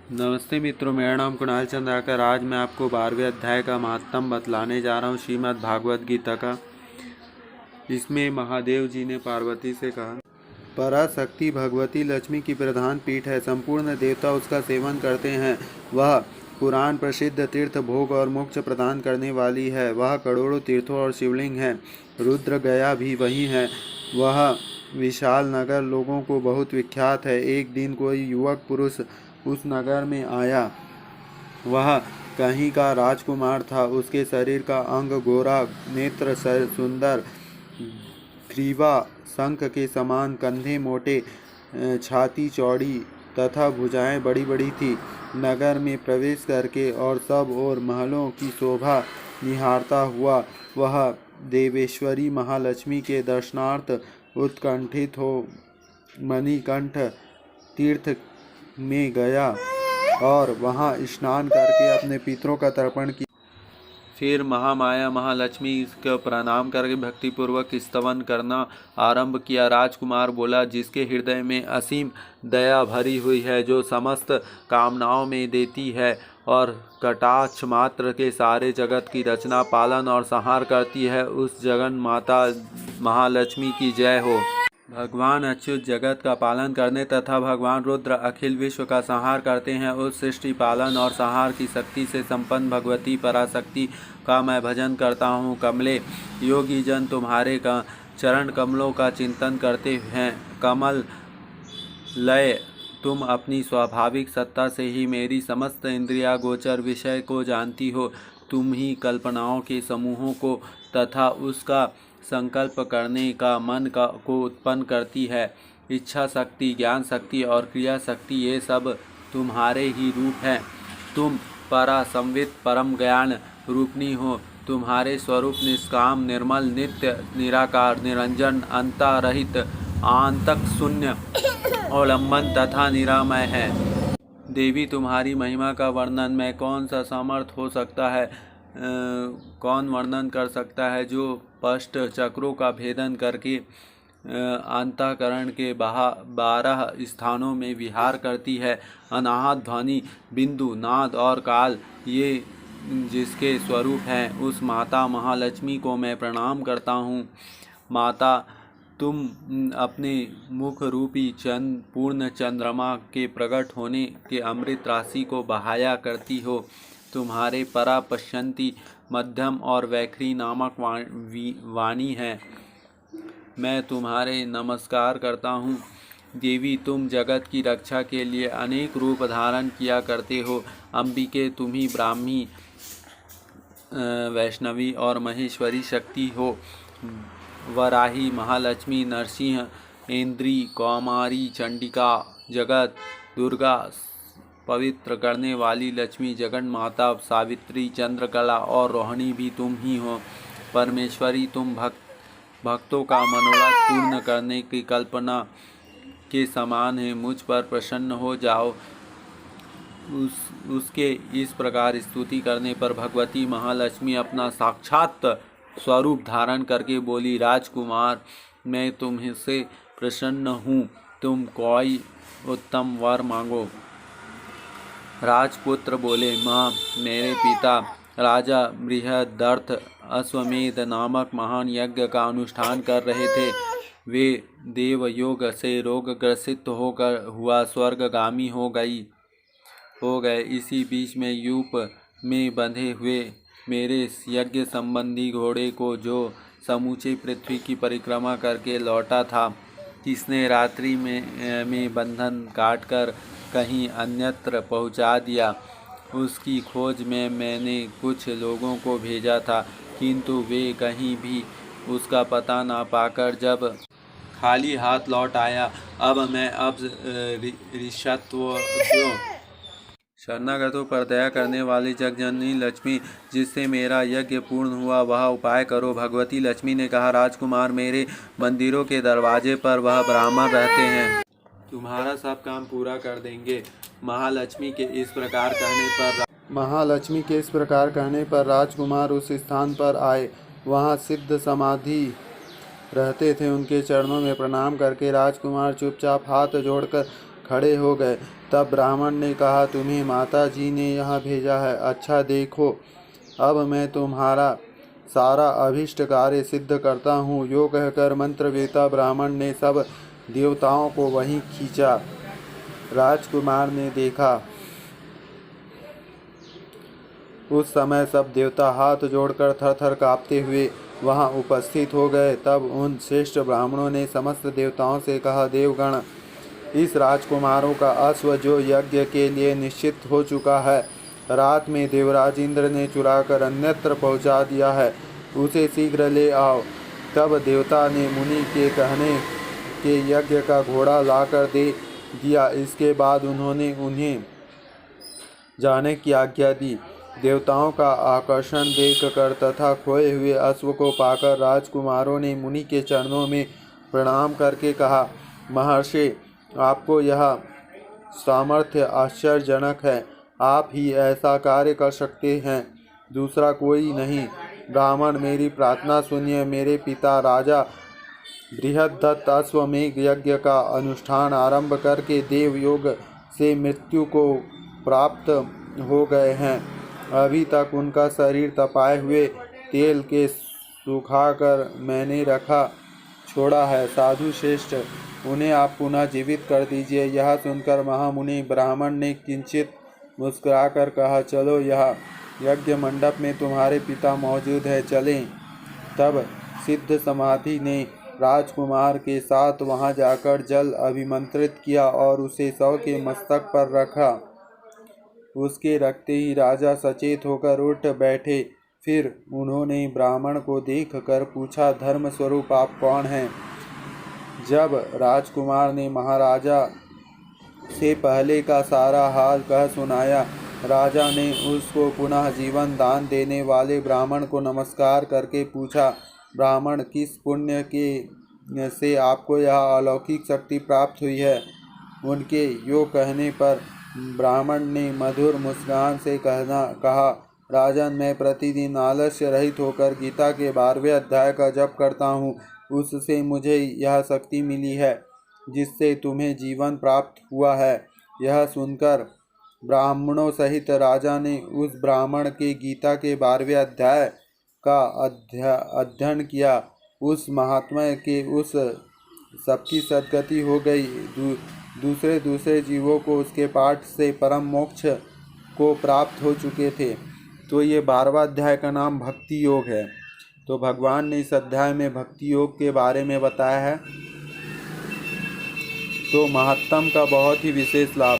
नमस्ते मित्रों, मेरा नाम कुणाल चंद्राकर। आज मैं आपको 12वें अध्याय का महात्म बतलाने जा रहा हूँ, श्रीमद् भागवत गीता का। इसमें महादेव जी ने पार्वती से कहा, पराशक्ति भगवती लक्ष्मी की प्रधान पीठ है। संपूर्ण देवता उसका सेवन करते हैं। वह पुराण प्रसिद्ध तीर्थ भोग और मोक्ष प्रदान करने वाली है। वह करोड़ों तीर्थों और शिवलिंग है। रुद्र गया भी वही है। वह विशाल नगर लोगों को बहुत विख्यात है। एक दिन कोई युवक पुरुष उस नगर में आया। वह कहीं का राजकुमार था। उसके शरीर का अंग गोरा, नेत्र सुंदर, ग्रीवा शंख के समान, कंधे मोटे, छाती चौड़ी तथा भुजाएं बड़ी बड़ी थी। नगर में प्रवेश करके और सब और महलों की शोभा निहारता हुआ वह देवेश्वरी महालक्ष्मी के दर्शनार्थ उत्कंठित हो मणिकंठ तीर्थ में गया और वहां स्नान करके अपने पितरों का तर्पण किया। फिर महामाया महालक्ष्मी को प्रणाम करके भक्तिपूर्वक स्तवन करना आरंभ किया। राजकुमार बोला, जिसके हृदय में असीम दया भरी हुई है, जो समस्त कामनाओं में देती है और कटाक्ष मात्र के सारे जगत की रचना, पालन और संहार करती है, उस जगन माता महालक्ष्मी की जय हो। भगवान अच्युत जगत का पालन करने तथा भगवान रुद्र अखिल विश्व का संहार करते हैं। उस सृष्टि पालन और संहार की शक्ति से संपन्न भगवती पराशक्ति का मैं भजन करता हूँ। कमले योगी जन तुम्हारे का चरण कमलों का चिंतन करते हैं। कमल लय तुम अपनी स्वाभाविक सत्ता से ही मेरी समस्त इंद्रिया गोचर विषय को जानती हो। तुम ही कल्पनाओं के समूहों को तथा उसका संकल्प करने का मन को उत्पन्न करती है। इच्छा शक्ति, ज्ञान शक्ति और क्रिया शक्ति, ये सब तुम्हारे ही रूप हैं। तुम परा संवित परम ज्ञान रूपनी हो। तुम्हारे स्वरूप निष्काम, निर्मल, नित्य, निराकार, निरंजन, अंता रहित, आंतक शून्य, अवलंबन तथा निरामय है। देवी, तुम्हारी महिमा का वर्णन में कौन सा सामर्थ हो सकता है? कौन वर्णन कर सकता है जो पष्ट चक्रों का भेदन करके अंतःकरण के 12 स्थानों में विहार करती है। अनाहत ध्वनि, बिंदु, नाद और काल, ये जिसके स्वरूप हैं, उस माता महालक्ष्मी को मैं प्रणाम करता हूँ। माता, तुम अपने मुख रूपी पूर्ण चंद्रमा के प्रकट होने के अमृत राशि को बहाया करती हो। तुम्हारे परा पश्यंती, मध्यम और वैखरी नामक वाणी है। मैं तुम्हारे नमस्कार करता हूँ। देवी, तुम जगत की रक्षा के लिए अनेक रूप धारण किया करते हो। अंबिके, तुम ही ब्राह्मी, वैष्णवी और महेश्वरी शक्ति हो। वराही, महालक्ष्मी, नरसिंह, इंद्री, कौमारी, चंडिका, जगत दुर्गा, पवित्र करने वाली लक्ष्मी, जगन माता, सावित्री, चंद्रकला और रोहिणी भी तुम ही हो। परमेश्वरी, तुम भक्तों का मनोरथ पूर्ण करने की कल्पना के समान है। मुझ पर प्रसन्न हो जाओ। उसके इस प्रकार स्तुति करने पर भगवती महालक्ष्मी अपना साक्षात स्वरूप धारण करके बोली, राजकुमार, मैं तुमसे प्रसन्न हूँ। तुम कोई उत्तम वर मांगो। राजपुत्र बोले, माँ, मेरे पिता राजा बृहदर्थ अश्वमेध नामक महान यज्ञ का अनुष्ठान कर रहे थे। वे देवयोग से रोगग्रसित होकर हुआ स्वर्गगामी हो गए। इसी बीच में यूप में बंधे हुए मेरे यज्ञ संबंधी घोड़े को, जो समूचे पृथ्वी की परिक्रमा करके लौटा था, किसने रात्रि में बंधन काटकर कहीं अन्यत्र पहुंचा दिया। उसकी खोज में मैंने कुछ लोगों को भेजा था, किंतु वे कहीं भी उसका पता ना पाकर जब खाली हाथ लौट आया। अब मैं शरणागतों पर दया करने वाली जगजननी लक्ष्मी, जिससे मेरा यज्ञ पूर्ण हुआ, वह उपाय करो। भगवती लक्ष्मी ने कहा, राजकुमार, मेरे मंदिरों के दरवाजे पर वह ब्राह्मण रहते हैं, तुम्हारा सब काम पूरा कर देंगे। महालक्ष्मी के इस प्रकार कहने पर राजकुमार उस स्थान पर आए। वहाँ सिद्ध समाधि रहते थे। उनके चरणों में प्रणाम करके राजकुमार चुपचाप हाथ जोड़कर खड़े हो गए। तब ब्राह्मण ने कहा, तुम्हें माता जी ने यहाँ भेजा है। अच्छा देखो, अब मैं तुम्हारा सारा अभीष्ट कार्य सिद्ध करता हूँ। यो कहकर मंत्रवेता ब्राह्मण ने सब देवताओं को वहीं खींचा। राजकुमार ने देखा, उस समय सब देवता हाथ जोड़कर थर-थर काँपते हुए वहां उपस्थित हो गए। तब उन श्रेष्ठ ब्राह्मणों ने समस्त देवताओं से कहा, देवगण, इस राजकुमारों का अश्व जो यज्ञ के लिए निश्चित हो चुका है, रात में देवराज इंद्र ने चुराकर अन्यत्र पहुंचा दिया है, उसे शीघ्र ले आओ। तब देवता ने मुनि के कहने के यज्ञ का घोड़ा लाकर दे दिया। इसके बाद उन्होंने उन्हें जाने की आज्ञा दी। देवताओं का आकर्षण देखकर तथा खोए हुए अश्व को पाकर राजकुमारों ने मुनि के चरणों में प्रणाम करके कहा, महर्षि, आपको यह सामर्थ्य आश्चर्यजनक है। आप ही ऐसा कार्य कर सकते हैं, दूसरा कोई नहीं। ब्राह्मण, मेरी प्रार्थना सुनिए। मेरे पिता राजा बृहद्दत्त अश्वमेध यज्ञ का अनुष्ठान आरंभ करके देवयोग से मृत्यु को प्राप्त हो गए हैं। अभी तक उनका शरीर तपाए हुए तेल के सुखाकर मैंने रखा छोड़ा है। साधु श्रेष्ठ, उन्हें आप पुनः जीवित कर दीजिए। यह सुनकर महामुनि ब्राह्मण ने किंचित मुस्कुराकर कहा, चलो, यह यज्ञ मंडप में तुम्हारे पिता मौजूद है, चलें। तब सिद्ध समाधि ने राजकुमार के साथ वहां जाकर जल अभिमंत्रित किया और उसे शव के मस्तक पर रखा। उसके रखते ही राजा सचेत होकर उठ बैठे। फिर उन्होंने ब्राह्मण को देखकर पूछा, धर्म स्वरूप आप कौन हैं? जब राजकुमार ने महाराजा से पहले का सारा हाल कह सुनाया, राजा ने उसको पुनः जीवन दान देने वाले ब्राह्मण को नमस्कार करके पूछा, ब्राह्मण, किस पुण्य के से आपको यह अलौकिक शक्ति प्राप्त हुई है? उनके यो कहने पर ब्राह्मण ने मधुर मुस्कान से कहा, राजन, मैं प्रतिदिन आलस्य रहित होकर गीता के 12वें अध्याय का जप करता हूँ। उससे मुझे यह शक्ति मिली है जिससे तुम्हें जीवन प्राप्त हुआ है। यह सुनकर ब्राह्मणों सहित राजा ने उस ब्राह्मण के गीता के 12वें अध्याय का अध्ययन किया। उस महात्मा के उस सबकी सद्गति हो गई। दूसरे जीवों को उसके पाठ से परम मोक्ष को प्राप्त हो चुके थे। तो ये 12वां अध्याय का नाम भक्ति योग है। तो भगवान ने इस अध्याय में भक्ति योग के बारे में बताया है। तो महात्म का बहुत ही विशेष लाभ